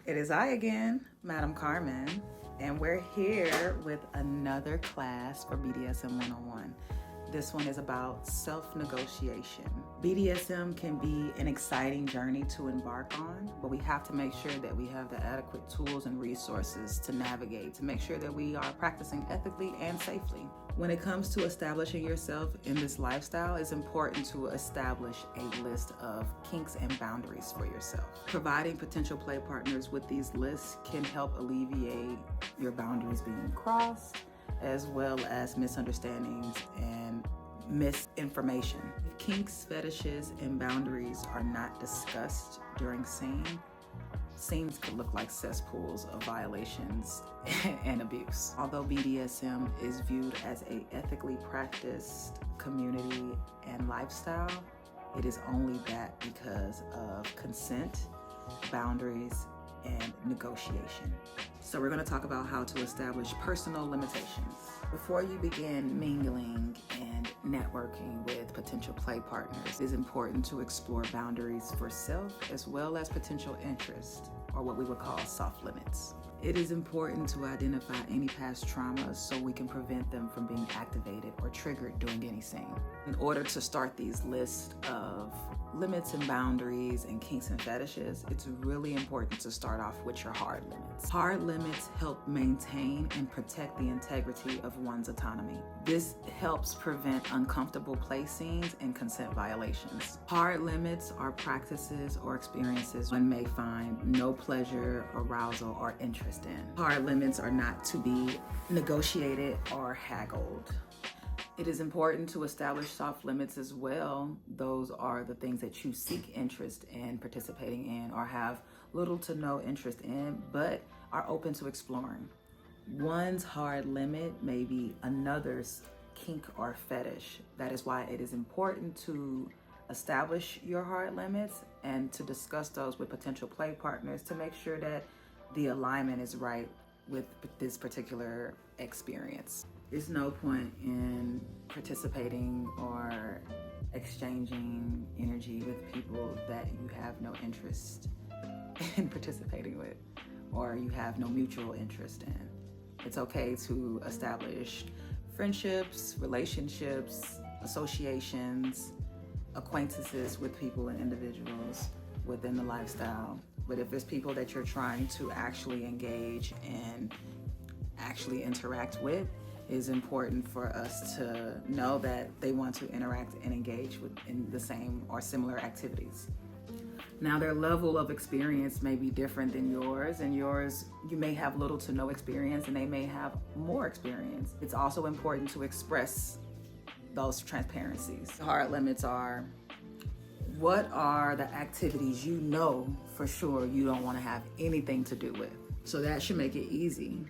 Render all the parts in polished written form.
It is I again, Madam Carmen, and we're here with another class for BDSM 101. This one is about self-negotiation. BDSM can be an exciting journey to embark on, but we have to make sure that we have the adequate tools and resources to navigate, to make sure that we are practicing ethically and safely. When it comes to establishing yourself in this lifestyle, it's important to establish a list of kinks and boundaries for yourself. Providing potential play partners with these lists can help alleviate your boundaries being crossed, as well as misunderstandings and misinformation. If kinks, fetishes, and boundaries are not discussed during scenes could look like cesspools of violations and abuse. Although BDSM is viewed as an ethically practiced community and lifestyle, it is only that because of consent, boundaries, and negotiation. So we're going to talk about how to establish personal limitations. Before you begin mingling and networking with potential play partners, it is important to explore boundaries for self as well as potential interest, or what we would call soft limits. It is important to identify any past traumas so we can prevent them from being activated or triggered during any scene. In order to start these lists of limits and boundaries and kinks and fetishes, it's really important to start off with your hard limits. Hard limits help maintain and protect the integrity of one's autonomy. This helps prevent uncomfortable play scenes and consent violations. Hard limits are practices or experiences one may find no pleasure, arousal, or interest in. Hard limits are not to be negotiated or haggled. It is important to establish soft limits as well. Those are the things that you seek interest in participating in or have little to no interest in, but are open to exploring. One's hard limit may be another's kink or fetish. That is why it is important to establish your hard limits and to discuss those with potential play partners to make sure that the alignment is right with this particular experience. There's no point in participating or exchanging energy with people that you have no interest in participating with or you have no mutual interest in. It's okay to establish friendships, relationships, associations, acquaintances with people and individuals within the lifestyle. But if it's people that you're trying to actually engage and actually interact with, it is important for us to know that they want to interact and engage in the same or similar activities. Now, their level of experience may be different than yours, and you may have little to no experience and they may have more experience. It's also important to express those transparencies. Hard limits are: what are the activities you know for sure you don't want to have anything to do with? So that should make it easy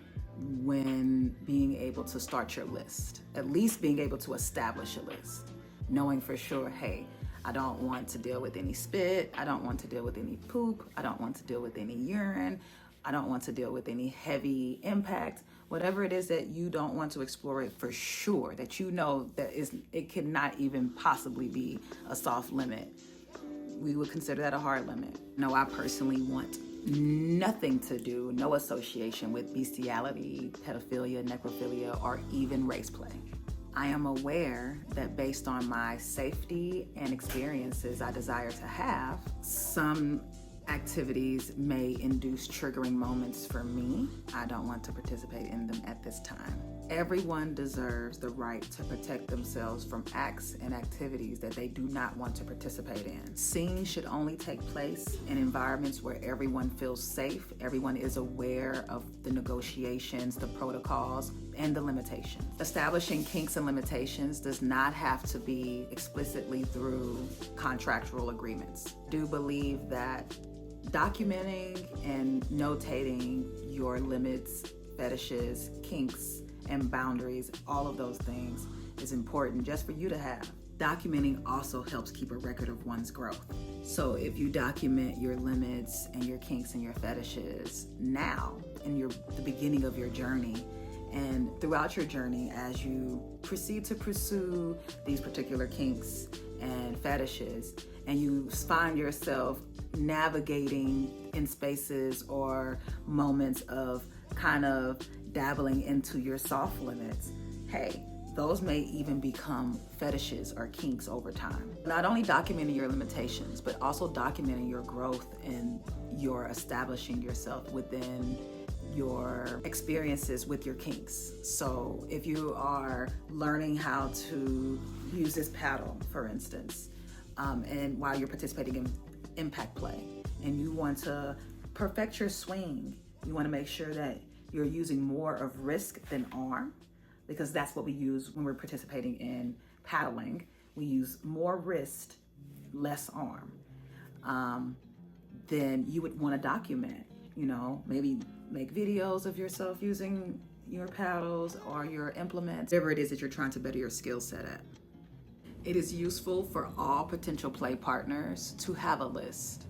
when being able to start your list, at least being able to establish a list, knowing for sure, hey, I don't want to deal with any spit, I don't want to deal with any poop, I don't want to deal with any urine, I don't want to deal with any heavy impact. Whatever it is that you don't want to explore it for sure, that you know that it cannot even possibly be a soft limit, we would consider that a hard limit. No, I personally want nothing to do, no association with bestiality, pedophilia, necrophilia, or even race play. I am aware that based on my safety and experiences I desire to have, some activities may induce triggering moments for me. I don't want to participate in them at this time. Everyone deserves the right to protect themselves from acts and activities that they do not want to participate in. Scenes should only take place in environments where everyone feels safe, everyone is aware of the negotiations, the protocols, and the limitations. Establishing kinks and limitations does not have to be explicitly through contractual agreements. I do believe that documenting and notating your limits, fetishes, kinks, and boundaries, all of those things is important just for you to have. Documenting also helps keep a record of one's growth. So if you document your limits and your kinks and your fetishes now in the beginning of your journey, and throughout your journey as you proceed to pursue these particular kinks and fetishes, and you find yourself navigating in spaces or moments of kind of dabbling into your soft limits, hey, those may even become fetishes or kinks over time. Not only documenting your limitations, but also documenting your growth and your establishing yourself within your experiences with your kinks. So if you are learning how to use this paddle, for instance, and while you're participating in impact play, and you want to perfect your swing, you want to make sure that you're using more of wrist than arm, because that's what we use when we're participating in paddling. We use more wrist, less arm. Then you would want to document, maybe make videos of yourself using your paddles or your implements, whatever it is that you're trying to better your skill set at. It is useful for all potential play partners to have a list,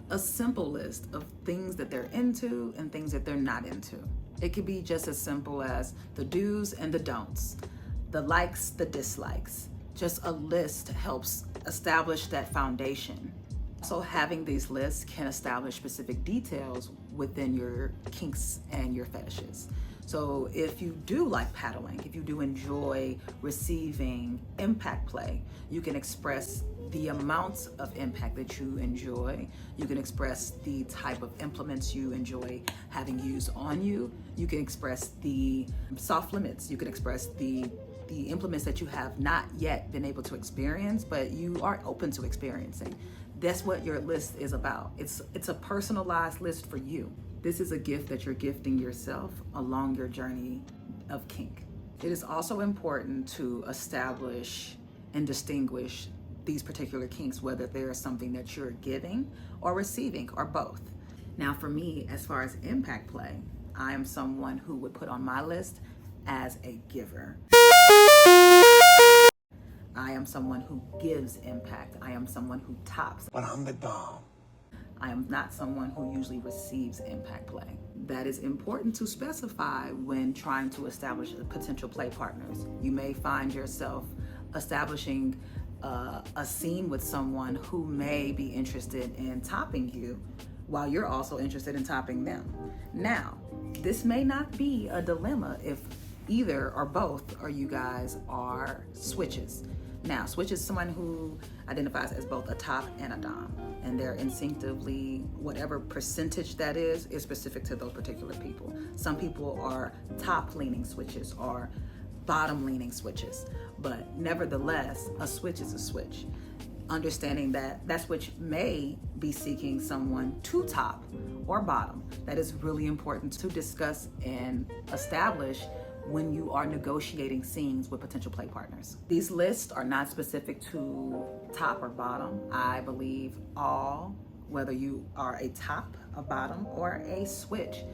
a simple list of things that they're into and things that they're not into. It could be just as simple as the do's and the don'ts, the likes, the dislikes. Just a list helps establish that foundation. So having these lists can establish specific details within your kinks and your fetishes. So if you do like paddling, if you do enjoy receiving impact play, you can express the amounts of impact that you enjoy. You can express the type of implements you enjoy having used on you. You can express the soft limits. You can express the implements that you have not yet been able to experience, but you are open to experiencing. That's what your list is about. It's a personalized list for you. This is a gift that you're gifting yourself along your journey of kink. It is also important to establish and distinguish these particular kinks, whether they're something that you're giving or receiving or both. Now for me, as far as impact play, I am someone who would put on my list as a giver. I am someone who gives impact. I am someone who tops. But I'm the dom. I am not someone who usually receives impact play. That is important to specify when trying to establish potential play partners. You may find yourself establishing a scene with someone who may be interested in topping you while you're also interested in topping them. Now, this may not be a dilemma if either or both or you guys are switches. Now, switch is someone who identifies as both a top and a dom, and they're instinctively, whatever percentage that is specific to those particular people. Some people are top-leaning switches or bottom-leaning switches, but nevertheless, a switch is a switch. Understanding that switch may be seeking someone to top or bottom. That is really important to discuss and establish when you are negotiating scenes with potential play partners. These lists are not specific to top or bottom. I believe all, whether you are a top, a bottom, or a switch,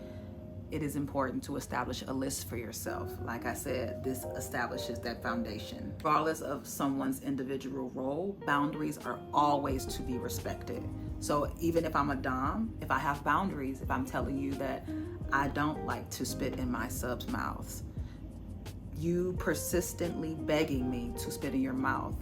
it is important to establish a list for yourself. Like I said, this establishes that foundation. Regardless of someone's individual role, boundaries are always to be respected. So even if I'm a dom, if I have boundaries, if I'm telling you that I don't like to spit in my subs' mouths, you persistently begging me to spit in your mouth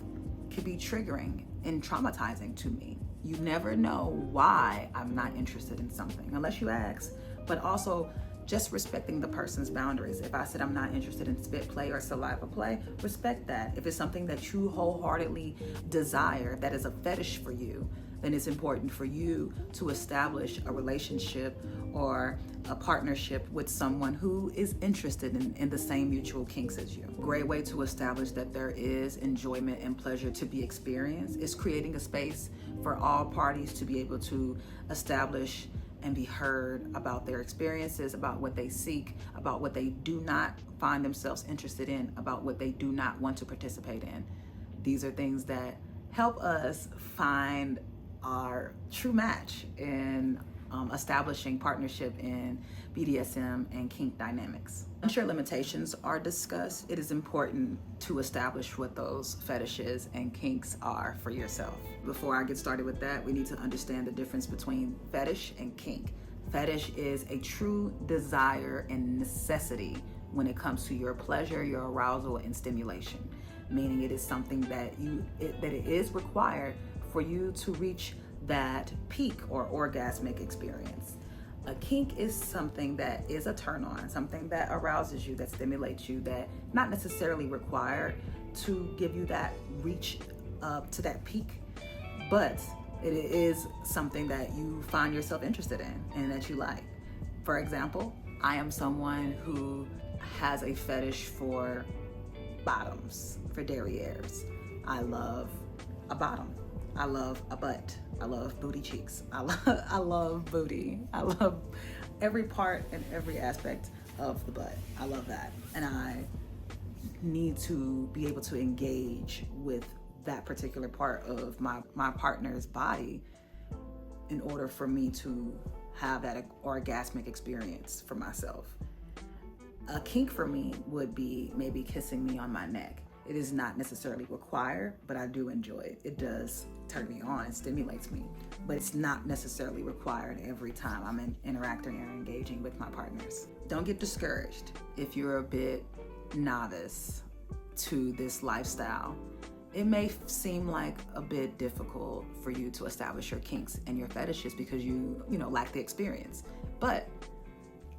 could be triggering and traumatizing to me. You never know why I'm not interested in something unless you ask, but also just respecting the person's boundaries. If I said I'm not interested in spit play or saliva play, respect that. If it's something that you wholeheartedly desire, that is a fetish for you, then it's important for you to establish a relationship or a partnership with someone who is interested in the same mutual kinks as you. A great way to establish that there is enjoyment and pleasure to be experienced is creating a space for all parties to be able to establish and be heard about their experiences, about what they seek, about what they do not find themselves interested in, about what they do not want to participate in. These are things that help us find our true match in establishing partnership in BDSM and kink dynamics. Once your limitations are discussed, it is important to establish what those fetishes and kinks are for yourself. Before I get started with that, we need to understand the difference between fetish and kink. Fetish is a true desire and necessity when it comes to your pleasure, your arousal, and stimulation, meaning it is something that it is required for you to reach that peak or orgasmic experience. A kink is something that is a turn on, something that arouses you, that stimulates you, that not necessarily required to give you that reach up to that peak, but it is something that you find yourself interested in and that you like. For example, I am someone who has a fetish for bottoms, for derrieres. I love a bottom. I love a butt. I love booty cheeks. I love booty. I love every part and every aspect of the butt. I love that. And I need to be able to engage with that particular part of my partner's body in order for me to have that orgasmic experience for myself. A kink for me would be maybe kissing me on my neck. It is not necessarily required, but I do enjoy it. It does turn me on, it stimulates me, but it's not necessarily required every time I'm interacting or engaging with my partners. Don't get discouraged if you're a bit novice to this lifestyle. It may seem like a bit difficult for you to establish your kinks and your fetishes because you lack the experience, but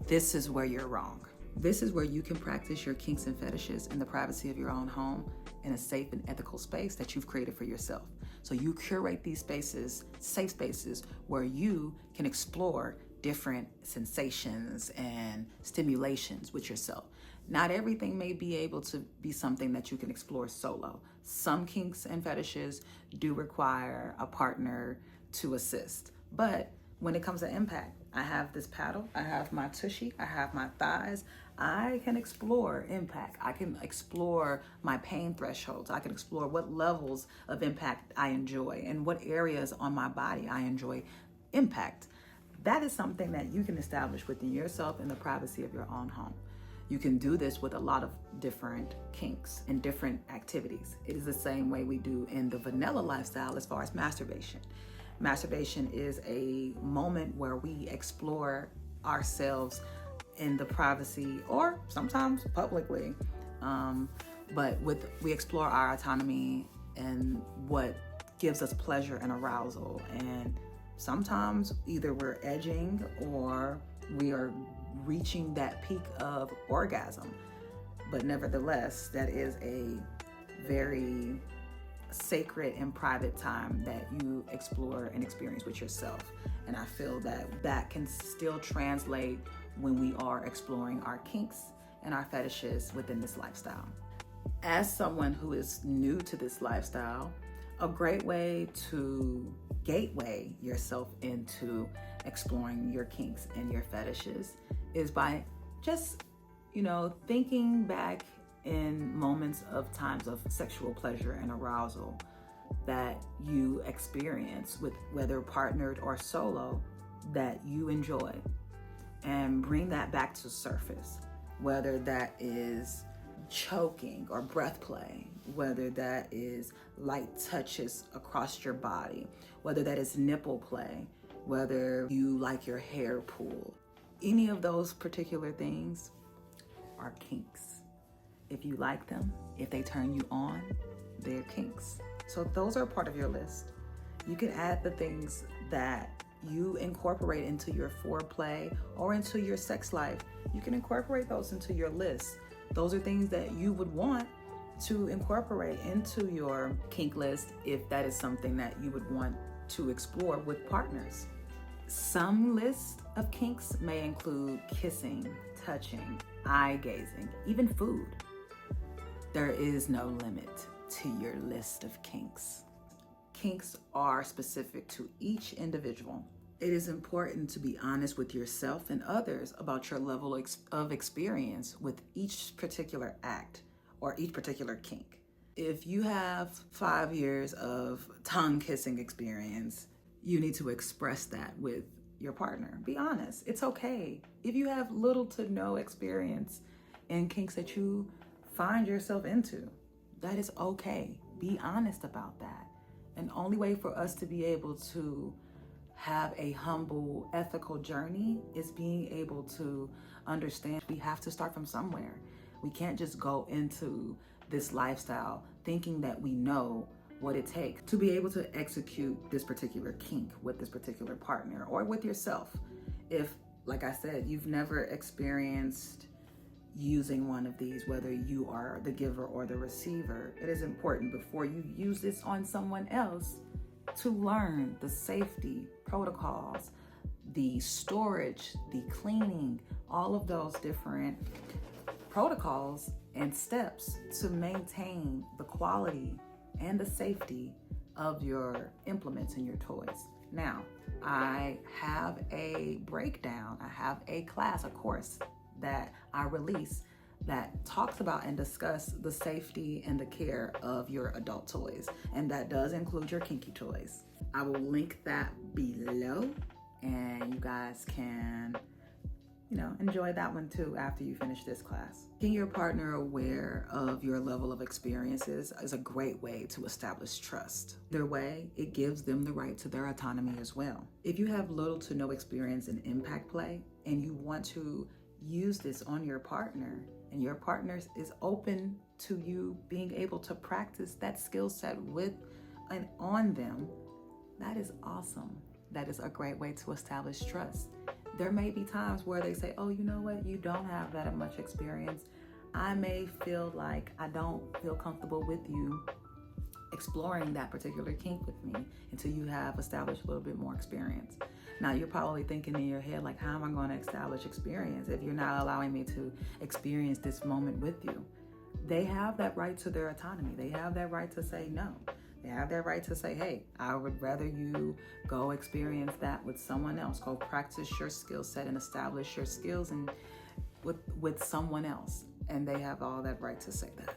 this is where you're wrong. This is where you can practice your kinks and fetishes in the privacy of your own home in a safe and ethical space that you've created for yourself. So you curate these spaces, safe spaces, where you can explore different sensations and stimulations with yourself. Not everything may be able to be something that you can explore solo. Some kinks and fetishes do require a partner to assist, but when it comes to impact, I have this paddle, I have my tushy, I have my thighs. I can explore impact. I can explore my pain thresholds. I can explore what levels of impact I enjoy and what areas on my body I enjoy impact. That is something that you can establish within yourself in the privacy of your own home. You can do this with a lot of different kinks and different activities. It is the same way we do in the vanilla lifestyle as far as masturbation. Masturbation is a moment where we explore ourselves in the privacy or sometimes publicly, but we explore our autonomy and what gives us pleasure and arousal. And sometimes either we're edging or we are reaching that peak of orgasm. But nevertheless, that is a very sacred and private time that you explore and experience with yourself. And I feel that can still translate when we are exploring our kinks and our fetishes within this lifestyle. As someone who is new to this lifestyle, a great way to gateway yourself into exploring your kinks and your fetishes is by just, thinking back in moments of times of sexual pleasure and arousal that you experience with whether partnered or solo that you enjoy, and bring that back to surface, whether that is choking or breath play, whether that is light touches across your body, whether that is nipple play, whether you like your hair pulled. Any of those particular things are kinks. If you like them, if they turn you on, they're kinks. So those are part of your list. You can add the things that you incorporate into your foreplay or into your sex life. You can incorporate those into your list. Those are things that you would want to incorporate into your kink list if that is something that you would want to explore with partners. Some lists of kinks may include kissing, touching, eye gazing, even food. There is no limit to your list of kinks. Kinks are specific to each individual. It is important to be honest with yourself and others about your level of experience with each particular act or each particular kink. If you have 5 years of tongue kissing experience, you need to express that with your partner. Be honest. It's okay. If you have little to no experience in kinks that you find yourself into, that is okay. Be honest about that. And the only way for us to be able to have a humble, ethical journey is being able to understand we have to start from somewhere. We can't just go into this lifestyle thinking that we know what it takes to be able to execute this particular kink with this particular partner or with yourself. If, like I said, you've never experienced using one of these, whether you are the giver or the receiver, it is important before you use this on someone else to learn the safety protocols, the storage, the cleaning, all of those different protocols and steps to maintain the quality and the safety of your implements and your toys. Now, I have a breakdown, I have a class, a course that I release that talks about and discuss the safety and the care of your adult toys. And that does include your kinky toys. I will link that below and you guys can enjoy that one too after you finish this class. Making your partner aware of your level of experiences is a great way to establish trust. Their way, it gives them the right to their autonomy as well. If you have little to no experience in impact play and you want to use this on your partner and your partner is open to you being able to practice that skill set with and on them, that is awesome. That is a great way to establish trust. There may be times where they say, oh, you know what? You don't have that much experience. I may feel like I don't feel comfortable with you exploring that particular kink with me until you have established a little bit more experience. Now, you're probably thinking in your head, like, how am I going to establish experience if you're not allowing me to experience this moment with you? They have that right to their autonomy. They have that right to say no. They have that right to say, hey, I would rather you go experience that with someone else. Go practice your skill set and establish your skills and with someone else. And they have all that right to say that.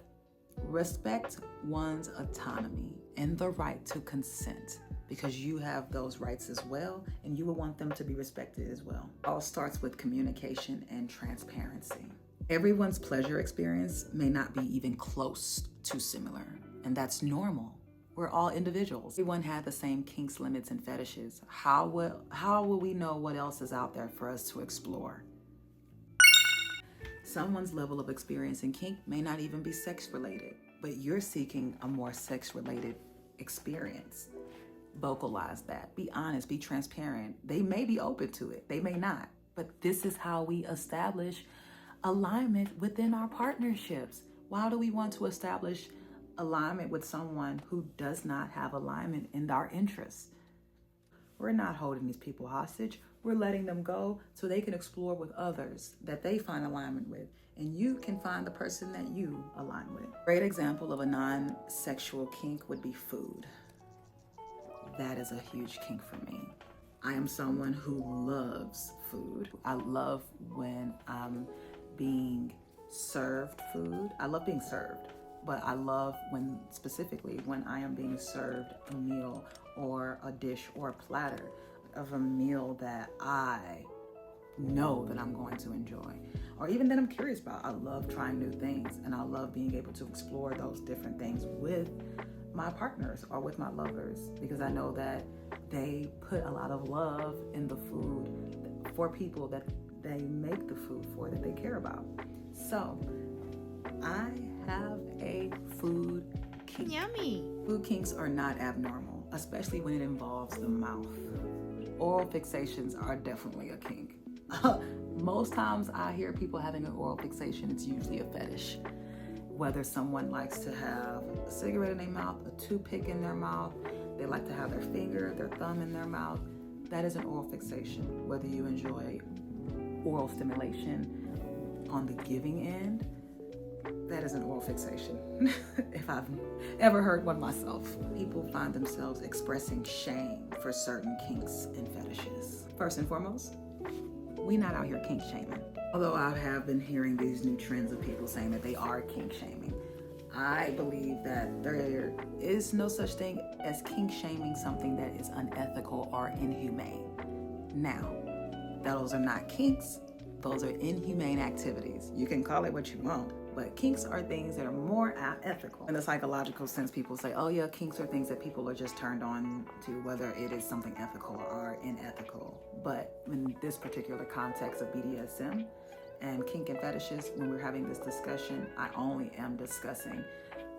Respect one's autonomy and the right to consent, because you have those rights as well, and you will want them to be respected as well. All starts with communication and transparency. Everyone's pleasure experience may not be even close to similar, and that's normal. We're all individuals. Everyone had the same kinks, limits, and fetishes. How will we know what else is out there for us to explore? Someone's level of experience in kink may not even be sex-related, but you're seeking a more sex-related experience. Vocalize that. Be honest, be transparent. They may be open to it, they may not, but this is how we establish alignment within our partnerships. Why do we want to establish alignment with someone who does not have alignment in our interests? We're not holding these people hostage. We're letting them go so they can explore with others that they find alignment with, and you can find the person that you align with. A great example of a non-sexual kink would be food. That is a huge kink for me. I am someone who loves food. I love when I'm being served food. I love being served, but I love specifically when I am being served a meal or a dish or a platter of a meal that I know that I'm going to enjoy, or even that I'm curious about. I love trying new things, and I love being able to explore those different things with my partners or with my lovers, because I know that they put a lot of love in the food for people that they make the food for, that they care about. So I have a food kink. Yummy. Food kinks are not abnormal, especially when it involves the mouth. Oral fixations are definitely a kink. Most times I hear people having an oral fixation, it's usually a fetish. Whether someone likes to have a cigarette in their mouth, a toothpick in their mouth, they like to have their finger, their thumb in their mouth, that is an oral fixation. Whether you enjoy oral stimulation on the giving end, that is an oral fixation. If I've ever heard one myself. People find themselves expressing shame for certain kinks and fetishes. First and foremost, we not out here kink shaming. Although I have been hearing these new trends of people saying that they are kink shaming, I believe that there is no such thing as kink shaming something that is unethical or inhumane. Now, those are not kinks, those are inhumane activities. You can call it what you want, but kinks are things that are more ethical. In the psychological sense, people say, oh yeah, kinks are things that people are just turned on to, whether it is something ethical or unethical. But in this particular context of BDSM and kink and fetishes, when we're having this discussion, I only am discussing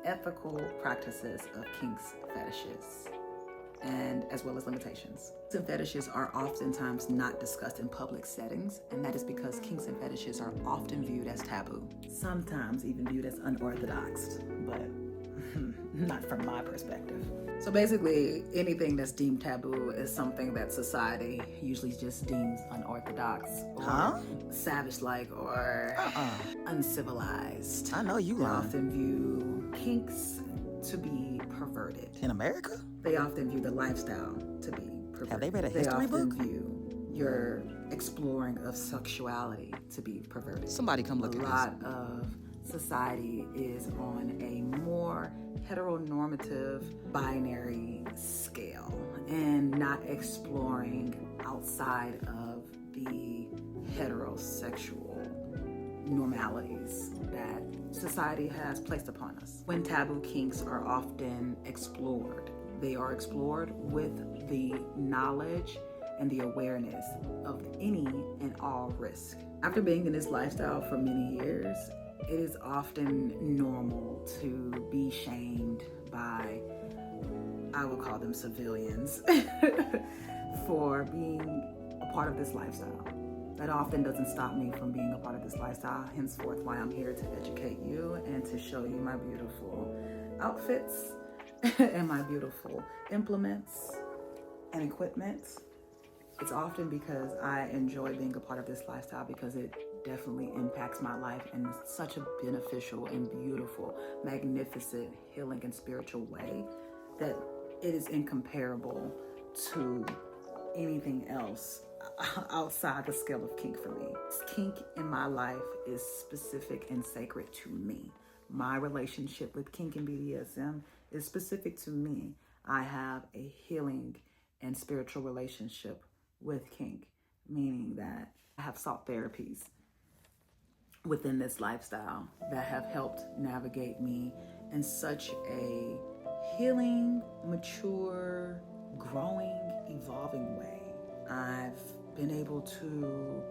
ethical practices of kinks, fetishes, and as well as limitations. Kinks and fetishes are oftentimes not discussed in public settings, and that is because kinks and fetishes are often viewed as taboo, sometimes even viewed as unorthodox, but not from my perspective. So basically, anything that's deemed taboo is something that society usually just deems unorthodox or savage-like or uncivilized. I know you They lying. often view kinks to be perverted. In America? They often view the lifestyle to be perverted. Have they read a history book? They often view your exploring of sexuality to be perverted. Somebody come look at this. A lot of society is on a more heteronormative binary scale and not exploring outside of the heterosexual normalities that society has placed upon us. When taboo kinks are often explored, they are explored with the knowledge and the awareness of any and all risk. After being in this lifestyle for many years, it is often normal to be shamed by, I will call them civilians, for being a part of this lifestyle. That often doesn't stop me from being a part of this lifestyle, henceforth why I'm here to educate you and to show you my beautiful outfits and my beautiful implements and equipment. It's often because I enjoy being a part of this lifestyle because it definitely impacts my life in such a beneficial and beautiful, magnificent, healing and spiritual way that it is incomparable to anything else outside the scale of kink for me. Kink in my life is specific and sacred to me. My relationship with kink and BDSM is specific to me. I have a healing and spiritual relationship with kink, meaning that I have sought therapies within this lifestyle that have helped navigate me in such a healing, mature, growing, evolving way. I've been able to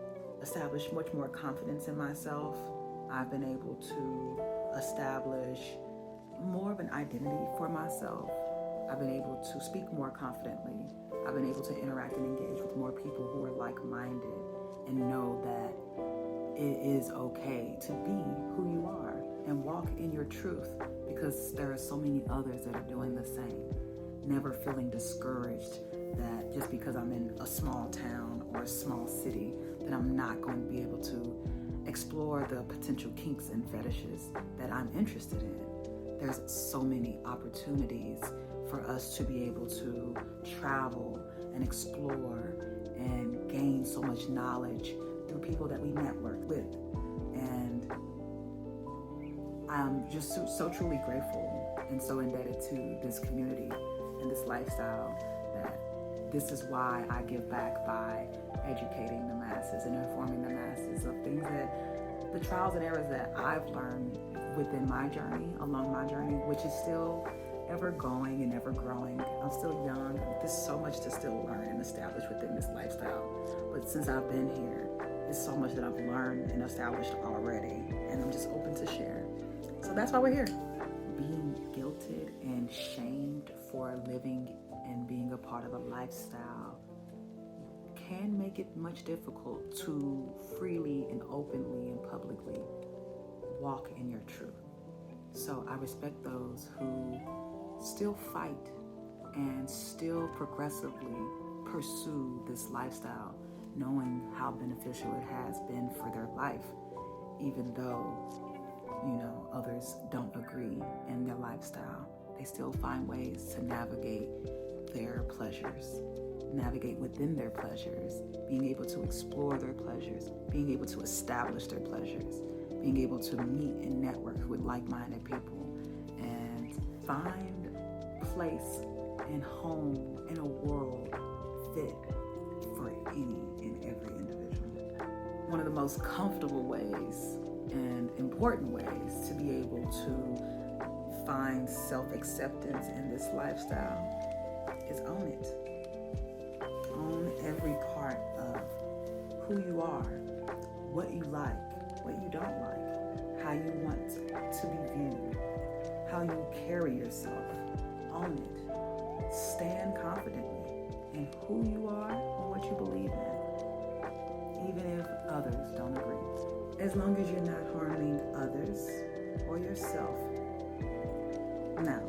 establish much more confidence in myself. I've been able to establish more of an identity for myself. I've been able to speak more confidently. I've been able to interact and engage with more people who are like-minded and know that it is okay to be who you are and walk in your truth, because there are so many others that are doing the same. Never feeling discouraged that just because I'm in a small town or a small city that I'm not going to be able to explore the potential kinks and fetishes that I'm interested in. There's so many opportunities for us to be able to travel and explore and gain so much knowledge through people that we network with. And I'm just so truly grateful and so indebted to this community and this lifestyle that this is why I give back by educating the masses and informing the masses of things that the trials and errors that I've learned within my journey, along my journey, which is still ever going and ever growing. I'm still young. There's so much to still learn and establish within this lifestyle. But since I've been here, there's so much that I've learned and established already, and I'm just open to share. So that's why we're here. Being guilted and shamed for living and being a part of a lifestyle can make it much difficult to freely and openly and publicly walk in your truth. So I respect those who still fight and still progressively pursue this lifestyle, knowing how beneficial it has been for their life, even though, others don't agree in their lifestyle. They still find ways to navigate their pleasures, navigate within their pleasures, being able to explore their pleasures, being able to establish their pleasures, being able to meet and network with like-minded people and find place and home in a world fit for any and every individual. One of the most comfortable ways and important ways to be able to find self-acceptance in this lifestyle is own it. Own every part of who you are, what you like, what you don't like, how you want to be viewed, how you carry yourself. Own it. Stand confidently in who you are and what you believe in, even if others don't agree. As long as you're not harming others or yourself. Now,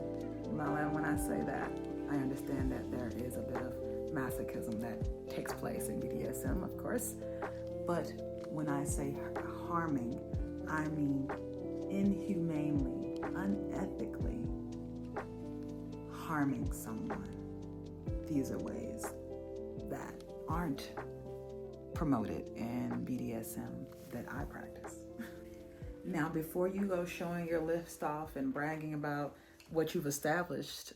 when I say that, I understand that there is a bit of masochism that takes place in BDSM, of course. But when I say harming, I mean inhumanely, unethically harming someone. These are ways that aren't promoted in BDSM that I practice. Now, before you go showing your list off and bragging about what you've established,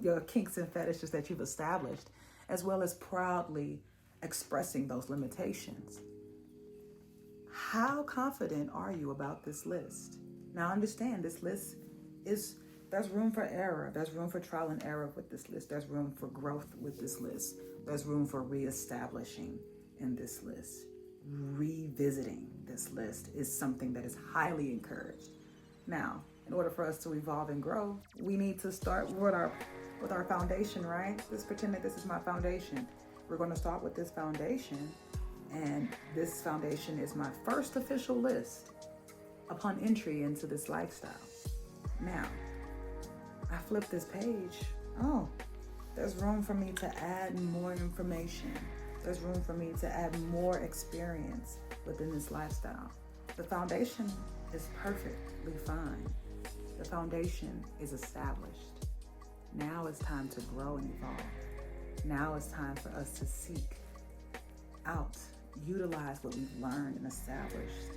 your kinks and fetishes that you've established, as well as proudly expressing those limitations, how confident are you about this list? Now, understand this list there's room for error. There's room for trial and error with this list. There's room for growth with this list. There's room for reestablishing in this list. Revisiting this list is something that is highly encouraged. Now, in order for us to evolve and grow, we need to start with our foundation, right? Let's pretend that this is my foundation. We're going to start with this foundation, and this foundation is my first official list upon entry into this lifestyle. Now, I flip this page. Oh, there's room for me to add more information. There's room for me to add more experience within this lifestyle. The foundation is perfectly fine. The foundation is established. Now it's time to grow and evolve. Now it's time for us to seek out, utilize what we've learned and established,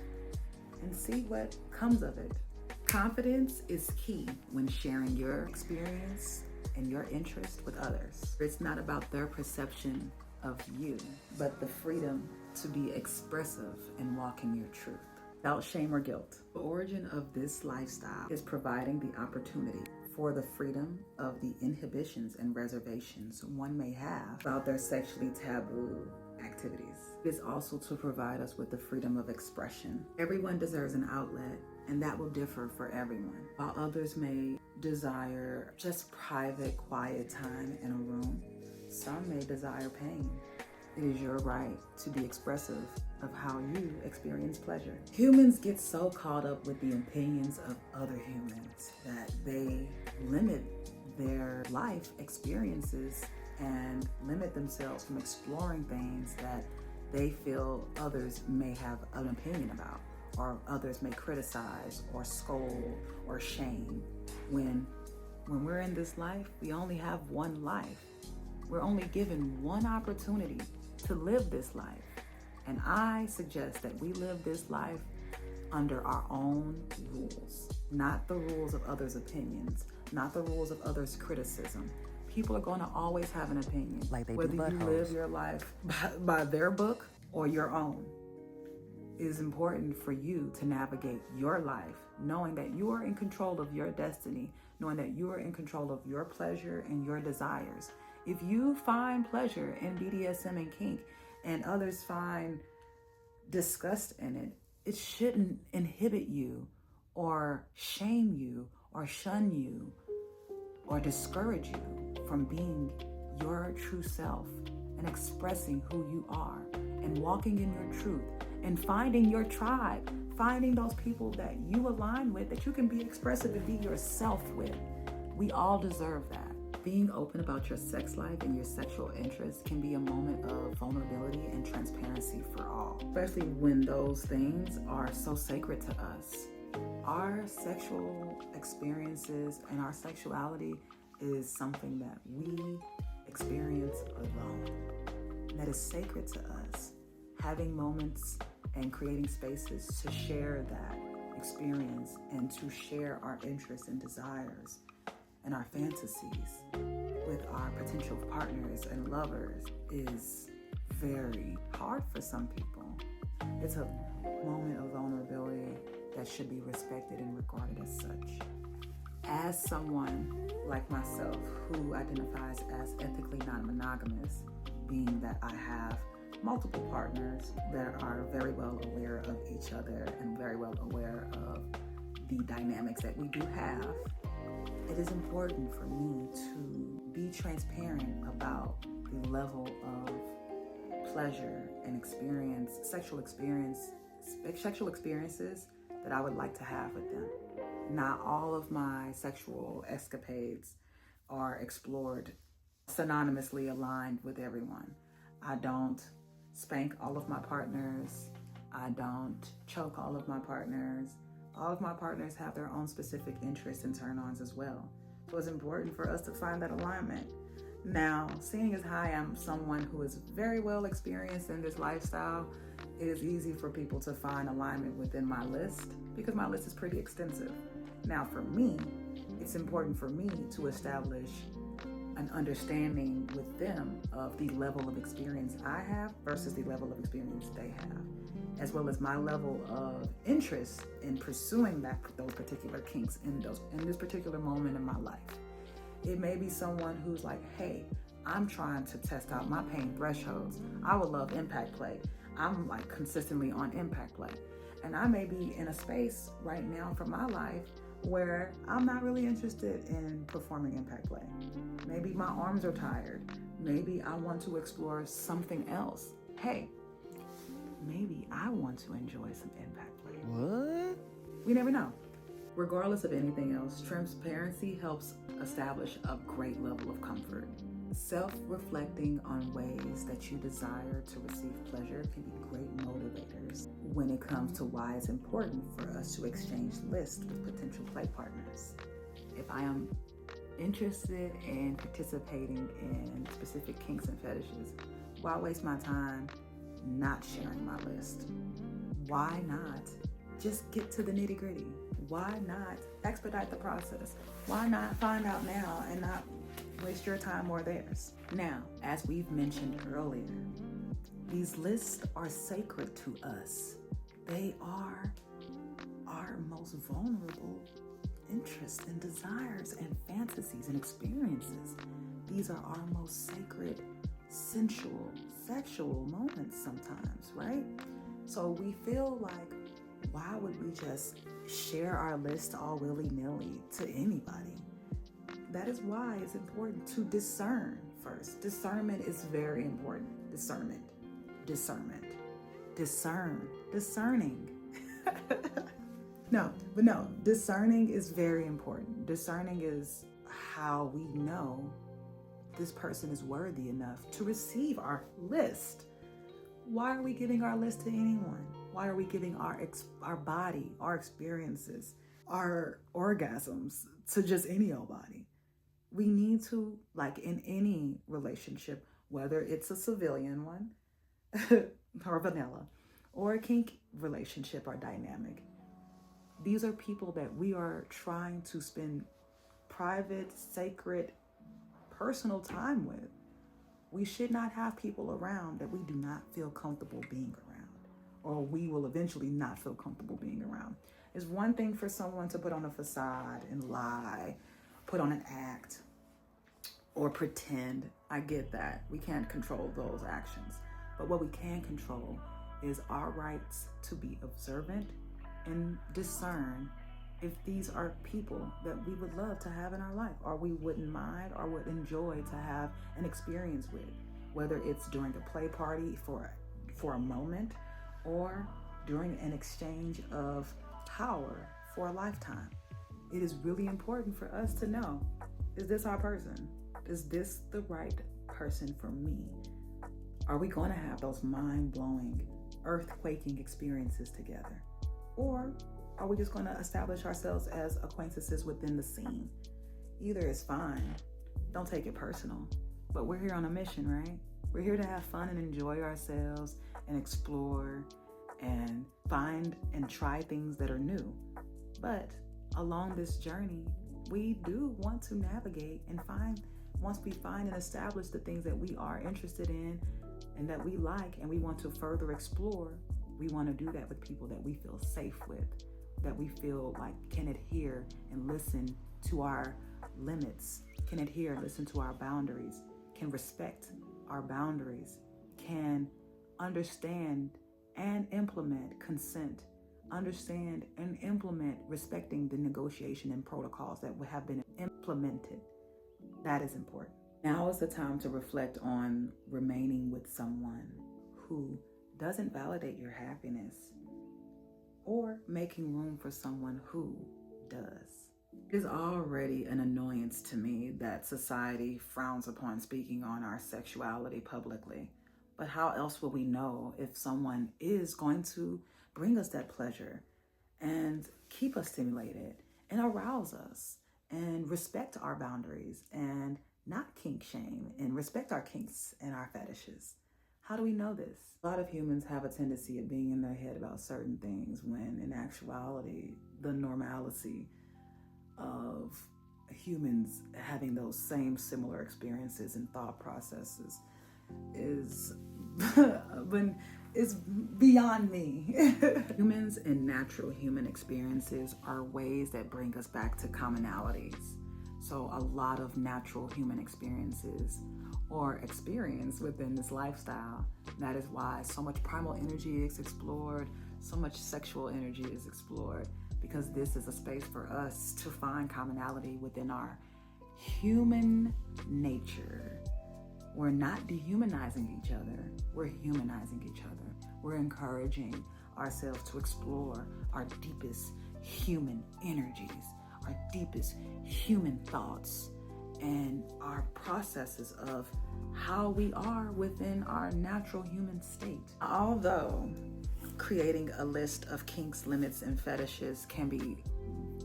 and see what comes of it. Confidence is key when sharing your experience and your interest with others. It's not about their perception of you, but the freedom to be expressive and walk in your truth without shame or guilt. The origin of this lifestyle is providing the opportunity for the freedom of the inhibitions and reservations one may have about their sexually taboo activities. It is also to provide us with the freedom of expression. Everyone deserves an outlet, and that will differ for everyone. While others may desire just private, quiet time in a room, some may desire pain. It is your right to be expressive of how you experience pleasure. Humans get so caught up with the opinions of other humans that they limit their life experiences and limit themselves from exploring things that they feel others may have an opinion about, or others may criticize or scold or shame. When we're in this life, we only have one life. We're only given one opportunity to live this life. And I suggest that we live this life under our own rules, not the rules of others' opinions, not the rules of others' criticism. People are going to always have an opinion, like they whether do you live your life by their book or your own. It is important for you to navigate your life, knowing that you are in control of your destiny, knowing that you are in control of your pleasure and your desires. If you find pleasure in BDSM and kink and others find disgust in it, it shouldn't inhibit you or shame you or shun you or discourage you from being your true self and expressing who you are and walking in your truth and finding your tribe, finding those people that you align with, that you can be expressive and be yourself with. We all deserve that. Being open about your sex life and your sexual interests can be a moment of vulnerability and transparency for all, especially when those things are so sacred to us. Our sexual experiences and our sexuality is something that we experience alone, that is sacred to us. Having moments and creating spaces to share that experience and to share our interests and desires and our fantasies with our potential partners and lovers is very hard for some people. It's a moment of vulnerability that should be respected and regarded as such. As someone like myself who identifies as ethically non-monogamous, being that I have multiple partners that are very well aware of each other and very well aware of the dynamics that we do have, it is important for me to be transparent about the level of pleasure and sexual experiences that I would like to have with them. Not all of my sexual escapades are explored synonymously aligned with everyone. I don't spank all of my partners. I don't choke all of my partners. All of my partners have their own specific interests and turn-ons as well. So it's important for us to find that alignment. Now, seeing as I am someone who is very well experienced in this lifestyle, it is easy for people to find alignment within my list because my list is pretty extensive. Now, for me, it's important for me to establish an understanding with them of the level of experience I have versus the level of experience they have, as well as my level of interest in pursuing those particular kinks in this particular moment in my life. It may be someone who's like, hey, I'm trying to test out my pain thresholds. I would love impact play. I'm like consistently on impact play. And I may be in a space right now for my life where I'm not really interested in performing impact play. Maybe my arms are tired. Maybe I want to explore something else. Hey, maybe I want to enjoy some impact play. What? We never know. Regardless of anything else, transparency helps establish a great level of comfort. Self-reflecting on ways that you desire to receive pleasure can be great motivators when it comes to why it's important for us to exchange lists with potential play partners. If I am interested in participating in specific kinks and fetishes, why waste my time not sharing my list? Why not just get to the nitty-gritty? Why not expedite the process? Why not find out now and not waste your time or theirs? Now, as we've mentioned earlier, these lists are sacred to us. They are our most vulnerable interests and desires and fantasies and experiences. These are our most sacred, sensual, sexual moments sometimes, right? So we feel like, why would we just share our list all willy-nilly to anybody? That is why it's important to discern first. Discernment is very important. Discerning. Discerning is very important. Discerning is how we know this person is worthy enough to receive our list. Why are we giving our list to anyone? Why are we giving our body, our experiences, our orgasms to just any old body? We need to, like in any relationship, whether it's a civilian one or vanilla, or a kink relationship or dynamic, these are people that we are trying to spend private, sacred, personal time with. We should not have people around that we do not feel comfortable being around, or we will eventually not feel comfortable being around. It's one thing for someone to put on a facade and lie, put on an act, or pretend. I get that. We can't control those actions. But what we can control is our rights to be observant and discern if these are people that we would love to have in our life, or we wouldn't mind or would enjoy to have an experience with, whether it's during a play party for a moment, or during an exchange of power for a lifetime. It is really important for us to know, is this our person? Is this the right person for me? Are we going to have those mind-blowing, earth-quaking experiences together? Or are we just going to establish ourselves as acquaintances within the scene? Either is fine. Don't take it personal. But we're here on a mission, right? We're here to have fun and enjoy ourselves and explore and find and try things that are new. But along this journey, we do want to navigate and once we find and establish the things that we are interested in and that we like and we want to further explore, we want to do that with people that we feel safe with, that we feel like can adhere and listen to our limits, can adhere and listen to our boundaries, can respect our boundaries, can understand and implement consent, understand and implement respecting the negotiation and protocols that have been implemented. That is important. Now is the time to reflect on remaining with someone who doesn't validate your happiness or making room for someone who does. It is already an annoyance to me that society frowns upon speaking on our sexuality publicly. But how else will we know if someone is going to bring us that pleasure and keep us stimulated and arouse us and respect our boundaries and not kink shame and respect our kinks and our fetishes? How do we know this? A lot of humans have a tendency of being in their head about certain things when in actuality, the normalcy of humans having those same similar experiences and thought processes is beyond me. Humans and natural human experiences are ways that bring us back to commonalities. So a lot of natural human experiences or experience within this lifestyle. That is why so much primal energy is explored, so much sexual energy is explored, because this is a space for us to find commonality within our human nature. We're not dehumanizing each other, we're humanizing each other. We're encouraging ourselves to explore our deepest human energies, our deepest human thoughts, and our processes of how we are within our natural human state. Although creating a list of kinks, limits, and fetishes can be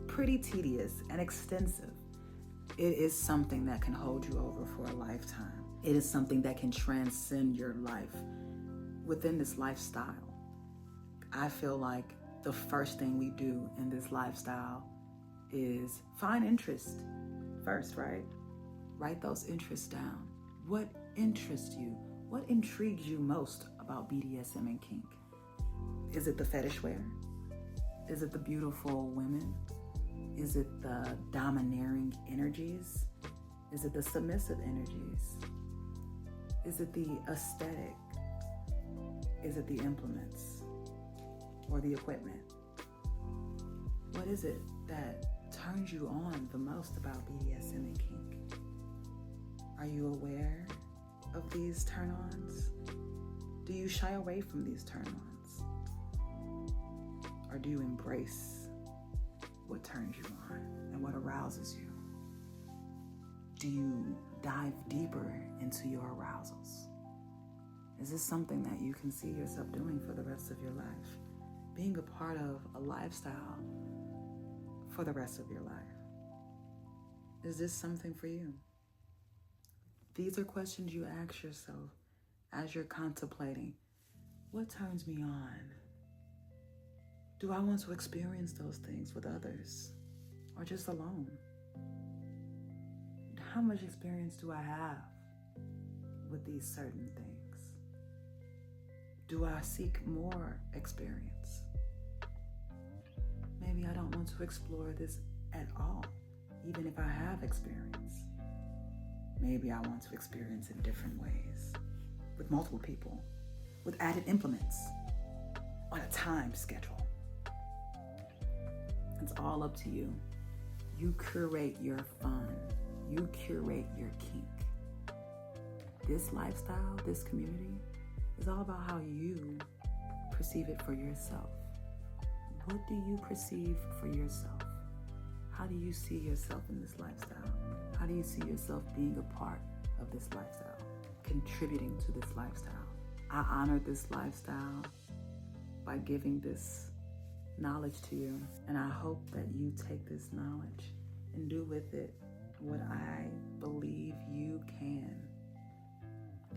pretty tedious and extensive, it is something that can hold you over for a lifetime. It is something that can transcend your life within this lifestyle. I feel like the first thing we do in this lifestyle is find interest first, right? Write those interests down. What interests you? What intrigues you most about BDSM and kink? Is it the fetish wear? Is it the beautiful women? Is it the domineering energies? Is it the submissive energies? Is it the aesthetic? Is it the implements or the equipment? What is it that turns you on the most about BDSM and kink? Are you aware of these turn-ons? Do you shy away from these turn-ons? Or do you embrace what turns you on and what arouses you? Do you dive deeper into your arousals? Is this something that you can see yourself doing for the rest of your life? Being a part of a lifestyle for the rest of your life? Is this something for you? These are questions you ask yourself as you're contemplating, what turns me on? Do I want to experience those things with others or just alone? How much experience do I have with these certain things? Do I seek more experience? Maybe I don't want to explore this at all, even if I have experience. Maybe I want to experience in different ways, with multiple people, with added implements, on a time schedule. It's all up to you. You curate your fun. You curate your kink. This lifestyle, this community, is all about how you perceive it for yourself. What do you perceive for yourself? How do you see yourself in this lifestyle? How do you see yourself being a part of this lifestyle, contributing to this lifestyle? I honor this lifestyle by giving this knowledge to you, and I hope that you take this knowledge and do with it what I believe you can,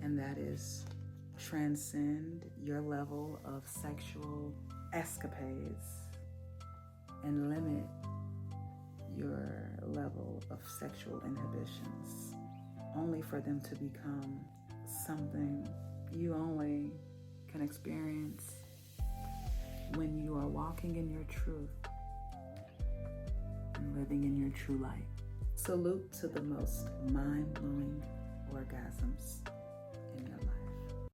and that is transcend your level of sexual escapades and limit your level of sexual inhibitions, only for them to become something you only can experience when you are walking in your truth and living in your true light. Salute to the most mind-blowing orgasms.